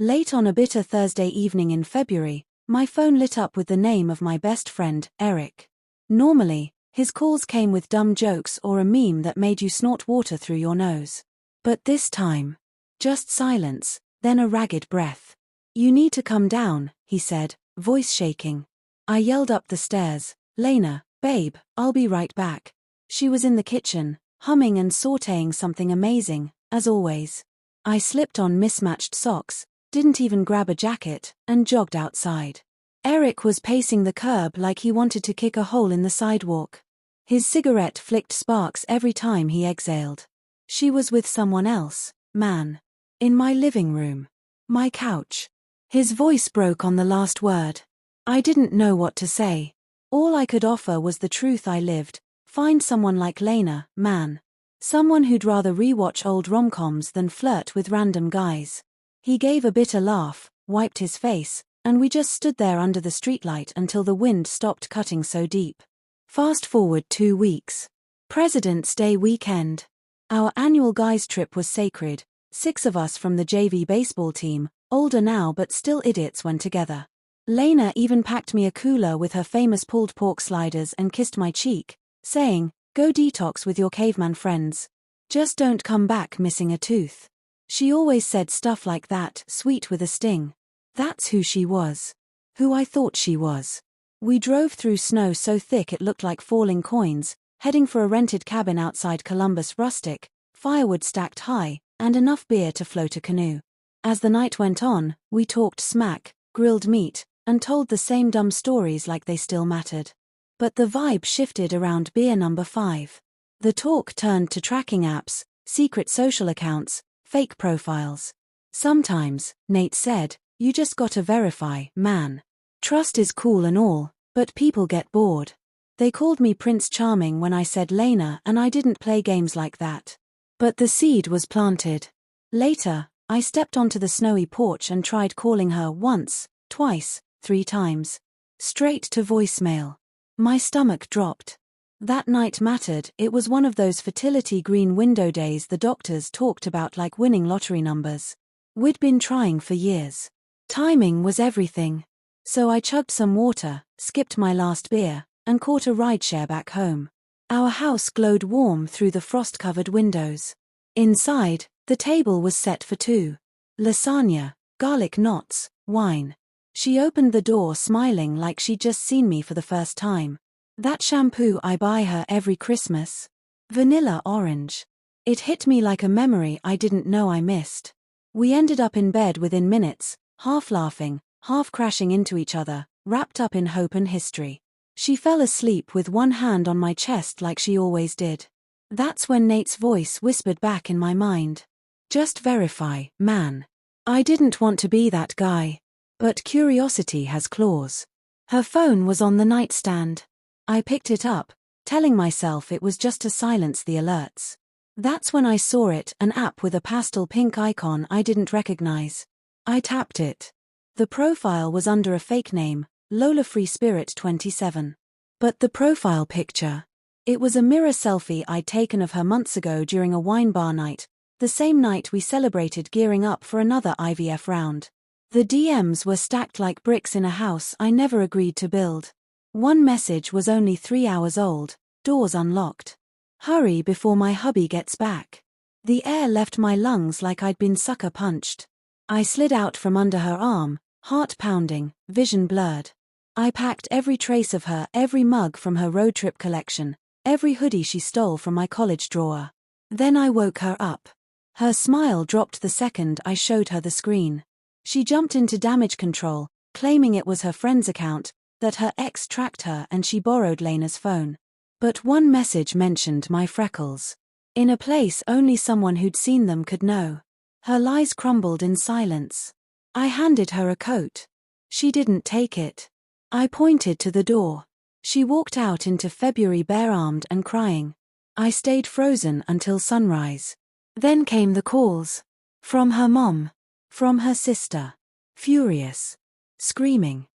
Late on a bitter Thursday evening in February, my phone lit up with the name of my best friend, Eric. Normally, his calls came with dumb jokes or a meme that made you snort water through your nose. But this time, just silence, then a ragged breath. "You need to come down," he said, voice shaking. I yelled up the stairs, "Lena, babe, I'll be right back." She was in the kitchen, humming and sautéing something amazing, as always. I slipped on mismatched socks, didn't even grab a jacket, and jogged outside. Eric was pacing the curb like he wanted to kick a hole in the sidewalk. His cigarette flicked sparks every time he exhaled. She was with someone else, man. In my living room. My couch. His voice broke on the last word. I didn't know what to say. All I could offer was the truth I lived. Find someone like Lena, man. Someone who'd rather rewatch old rom-coms than flirt with random guys. He gave a bitter laugh, wiped his face, and we just stood there under the streetlight until the wind stopped cutting so deep. Fast forward 2 weeks. President's Day weekend. Our annual guys trip was sacred. 6 of us from the JV baseball team, older now but still idiots when together. Lena even packed me a cooler with her famous pulled pork sliders and kissed my cheek, saying, "Go detox with your caveman friends. Just don't come back missing a tooth." She always said stuff like that, sweet with a sting. That's who she was. Who I thought she was. We drove through snow so thick it looked like falling coins, heading for a rented cabin outside Columbus Rustic, firewood stacked high, and enough beer to float a canoe. As the night went on, we talked smack, grilled meat, and told the same dumb stories like they still mattered. But the vibe shifted around beer number 5. The talk turned to tracking apps, secret social accounts, fake profiles. "Sometimes," Nate said, "you just gotta verify, man. Trust is cool and all, but people get bored." They called me Prince Charming when I said Lena, and I didn't play games like that. But the seed was planted. Later, I stepped onto the snowy porch and tried calling her once, twice, 3 times. Straight to voicemail. My stomach dropped. That night mattered. It was one of those fertility green window days the doctors talked about like winning lottery numbers. We'd been trying for years. Timing was everything. So I chugged some water, skipped my last beer, and caught a rideshare back home. Our house glowed warm through the frost-covered windows. Inside, the table was set for 2. Lasagna, garlic knots, wine. She opened the door smiling like she'd just seen me for the first time. That shampoo I buy her every Christmas. Vanilla orange. It hit me like a memory I didn't know I missed. We ended up in bed within minutes, half laughing, half crashing into each other, wrapped up in hope and history. She fell asleep with one hand on my chest like she always did. That's when Nate's voice whispered back in my mind. "Just verify, man." I didn't want to be that guy. But curiosity has claws. Her phone was on the nightstand. I picked it up, telling myself it was just to silence the alerts. That's when I saw it, an app with a pastel pink icon I didn't recognize. I tapped it. The profile was under a fake name, Lola Free Spirit 27. But the profile picture. It was a mirror selfie I'd taken of her months ago during a wine bar night, the same night we celebrated gearing up for another IVF round. The DMs were stacked like bricks in a house I never agreed to build. One message was only 3 hours old, "Doors unlocked. Hurry before my hubby gets back." The air left my lungs like I'd been sucker punched. I slid out from under her arm, heart pounding, vision blurred. I packed every trace of her, every mug from her road trip collection, every hoodie she stole from my college drawer. Then I woke her up. Her smile dropped the second I showed her the screen. She jumped into damage control, claiming it was her friend's account, that her ex tracked her and she borrowed Lena's phone. But one message mentioned my freckles. In a place only someone who'd seen them could know. Her lies crumbled in silence. I handed her a coat. She didn't take it. I pointed to the door. She walked out into February bare-armed and crying. I stayed frozen until sunrise. Then came the calls. From her mom. From her sister. Furious. Screaming.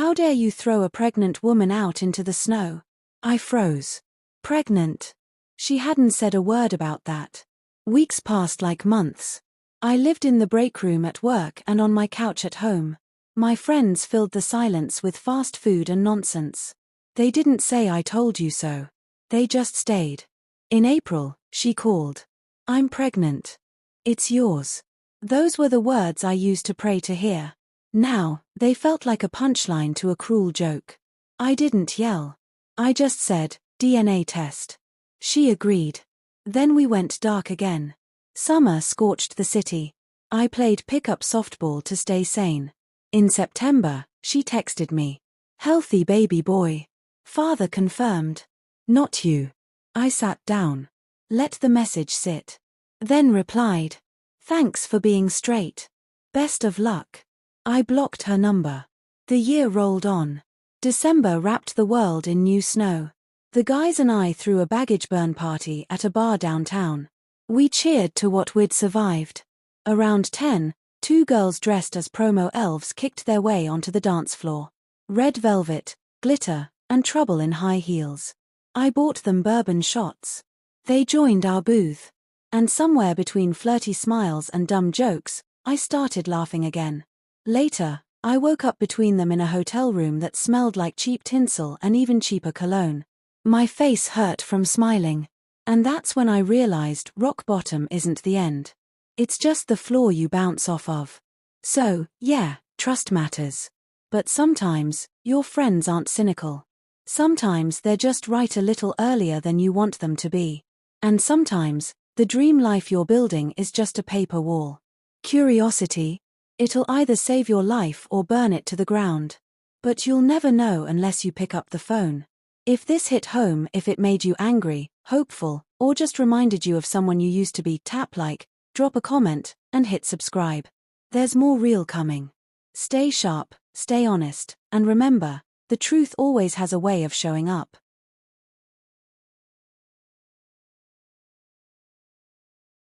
"How dare you throw a pregnant woman out into the snow?" I froze. Pregnant. She hadn't said a word about that. Weeks passed like months. I lived in the break room at work and on my couch at home. My friends filled the silence with fast food and nonsense. They didn't say I told you so. They just stayed. In April, she called. I'm pregnant. It's yours. Those were the words I used to pray to hear. Now, they felt like a punchline to a cruel joke. I didn't yell. I just said, DNA test. She agreed. Then we went dark again. Summer scorched the city. I played pickup softball to stay sane. In September, she texted me. Healthy baby boy. Father confirmed. Not you. I sat down. Let the message sit. Then replied. Thanks for being straight. Best of luck. I blocked her number. The year rolled on. December wrapped the world in new snow. The guys and I threw a baggage burn party at a bar downtown. We cheered to what we'd survived. Around 10, two girls dressed as promo elves kicked their way onto the dance floor. Red velvet, glitter, and trouble in high heels. I bought them bourbon shots. They joined our booth. And somewhere between flirty smiles and dumb jokes, I started laughing again. Later, I woke up between them in a hotel room that smelled like cheap tinsel and even cheaper cologne. My face hurt from smiling. And that's when I realized rock bottom isn't the end. It's just the floor you bounce off of. So, yeah, trust matters. But sometimes, your friends aren't cynical. Sometimes they're just right a little earlier than you want them to be. And sometimes, the dream life you're building is just a paper wall. Curiosity? It'll either save your life or burn it to the ground. But you'll never know unless you pick up the phone. If this hit home, if it made you angry, hopeful, or just reminded you of someone you used to be, tap like, drop a comment, and hit subscribe. There's more real coming. Stay sharp, stay honest, and remember, the truth always has a way of showing up.